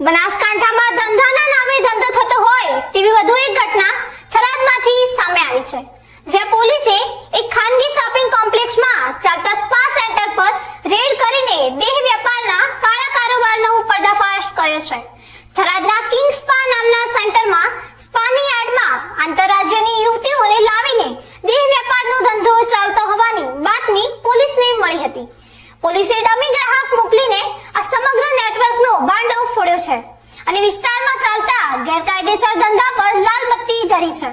બનાસકાંઠામાં ધંધાના નામે ધંધો થતો હોય તેવી વધુ એક ઘટના થરાદમાંથી સામે આવી છે, જ્યાં પોલીસે એક ખાનગી શોપિંગ કોમ્પ્લેક્સમાં ચાલતા સ્પા સેન્ટર પર રેડ કરીને દેહ વેપારના કાળા કારોબારનો પર્દાફાશ કર્યો છે. થરાદના કિંગ સ્પા નામના સેન્ટરમાં સ્પાની એડમાં આંતરરાજ્યની યુવતીઓને લાવીને દેહ વેપારનો ધંધો ચાલતો હોવાની બાતમી પોલીસને મળી હતી. પોલીસે ડમી ગ્રાહક મોકલીને આ સમગ્ર નેટવર્કનો ભાંડો ફોડ્યો છે અને વિસ્તારમાં ચાલતા ગેરકાયદેસર ધંધા પર લાલ બત્તી ધરી છે.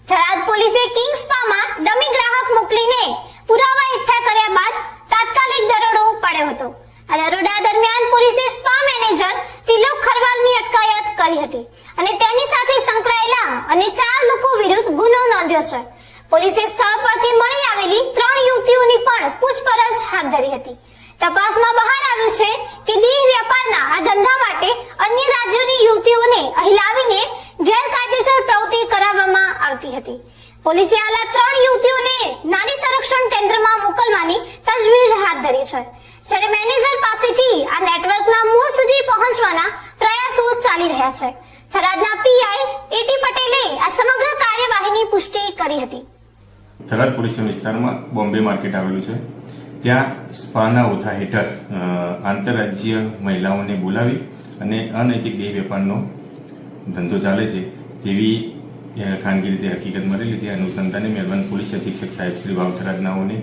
થરાદ પોલીસે કિંગ સ્પામાં ડમી ગ્રાહક મોકલીને પુરાવા એકઠા કર્યા બાદ તાત્કાલિક દરોડો પાડ્યો હતો. આ દરોડા દરમિયાન પોલીસે સ્પા મેનેજર તિલોક ખરવાલની અટકાયત કરી હતી અને તેની સાથે સંકળાયેલા અને 4 લોકો વિરુદ્ધ ગુનો નોંધ્યો છે. પોલીસે સ્થળ પરથી મળી આવેલી 3 યુવતીઓની પણ પૂછપરછ હાથ ધરી હતી. તપાસમાં બહાર આવ્યું છે કે દેહ વેપારના આ ધંધા માટે અન્ય રાજ્યોની યુવતીઓને અહીં લાવીને ગેરકાયદેસર પ્રવૃત્તિ કરાવવામાં આવતી હતી. પોલીસે આલા 3 યુવતીઓને નારી સંરક્ષણ કેન્દ્રમાં મોકલવાની તજવીજ હાથ ધરી છે, જ્યારે મેનેજર પાસેથી આ નેટવર્કના મૂળ સુધી પહોંચવાના પ્રયાસો ચાલી રહ્યા છે. થરાદના પીઆઈ એટી પટેલે આ સમગ્ર કાર્યવાહીની પુષ્ટિ કરી હતી. થરાદ પોલીસ વિસ્તારમાં બોમ્બે માર્કેટ આવેલું છે. ત્યાં સ્પાના ઓથા હેઠળ આંતરરાજ્ય મહિલાઓને બોલાવી અને અનૈતિક દેહ વેપારનો ધંધો ચાલે છે તેવી ખાનગી રીતે હકીકત મળેલી. તે અનુસંધાને મહેરબાન પોલીસ અધિક્ષક સાહેબ શ્રી વાવ થરાદનાઓને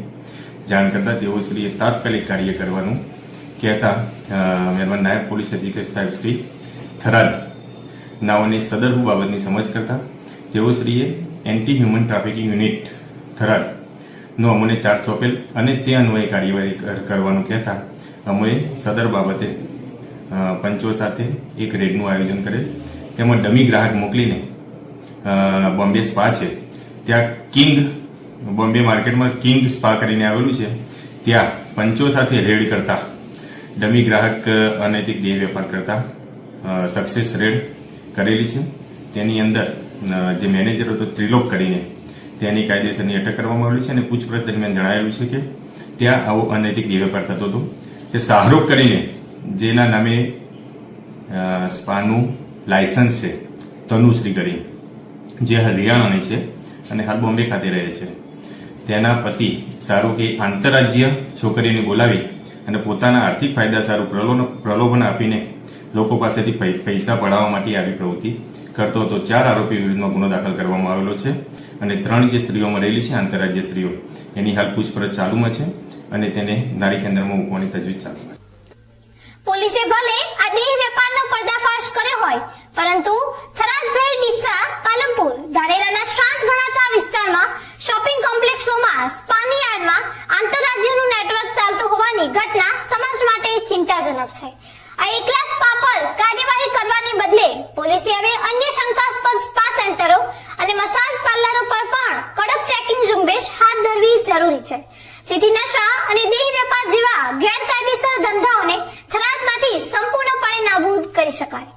જાણ કરતા તેઓ શ્રીએ તાત્કાલિક કાર્ય કરવાનું કહેતા મહેરબાન નાયબ પોલીસ અધિક્ષક સાહેબ શ્રી થરાદ નાઓને સદર બાબતની સમજ કરતા તેઓ શ્રીએ anti human trafficking unit Tharad નો અમોને ચાર્જ સોંપેલ અને તે અન્વયે કાર્યવાહી કરવાનું કહેતા અમોએ સદર બાબતે પંચો સાથે એક રેડનું આયોજન કરેલ. તેમાં ડમી ગ્રાહક મોકલીને બોમ્બે સ્પા છે ત્યાં કિંગ બોમ્બે માર્કેટમાં કિંગ સ્પા કરીને આવેલું છે, ત્યાં પંચો સાથે રેડ કરતા ડમી ગ્રાહક અનૈતિક દેહ વેપાર કરતા સક્સેસ રેડ કરેલી છે. તેની અંદર જે મેનેજર હતો ત્રિલોક કરીને તેની કાયદેસરની અટક કરવામાં આવેલી છે અને પૂછપરછ દરમિયાન જણાવેલું છે કે ત્યાં આવો અનૈતિક દેહ વેપાર થતો હતો. તે શાહરૂખ કરીને જેના નામે સ્પાનું લાયસન્સ છે તનુશ્રી કરીને, જે હરિયાણાની છે અને હાલ બોમ્બે ખાતે રહે છે, તેના પતિ શાહરૂખે આંતરરાજ્ય છોકરીને બોલાવી અને પોતાના આર્થિક ફાયદા સારું પ્રલોભન આપીને લોકો પાસેથી પૈસા પડાવવા માટે આવી પ્રવૃત્તિ કરતો હતો. 4 આરોપી વિરુદ્ધમાં ગુનો દાખલ કરવામાં આવેલો છે અને 3 જે સ્ત્રીઓ મળેલી છે આંતરરાજ્ય સ્ત્રીઓ એની હાલ પૂછપરછ ચાલુમાં છે અને તેને નારી કેન્દ્રમાં મૂકવાની તજવીજ ચાલુ છે. પોલીસે ભલે આ દેહ વેપારનો પર્દાફાશ કર્યો હોય, પરંતુ થરાદ શહેર ડીસા પાલમપુર ધાનેરાના શાંત ગણાતા વિસ્તારમાં શોપિંગ કોમ્પ્લેક્સોમાં સ્પાની આડમાં આંતરરાજ્યનું નેટવર્ક ચાલતું હોવાની ઘટના સમાજ માટે ચિંતાજનક છે. આ એકલા સ્પા પર કાર્યવાહી કરવાને બદલે પોલીસે હવે અન્ય શંકાસ્પદ સ્પા સેન્ટરો અને મસાજ પાર્લરો પર પણ કડક ચેકિંગ ઝુંબેશ હાથ ધરવી જરૂરી છે, જેથી નશા અને દેહ વેપાર જેવા ગેરકાયદેસર ધંધાઓને થરાદમાંથી સંપૂર્ણપણે નાબૂદ કરી શકાય.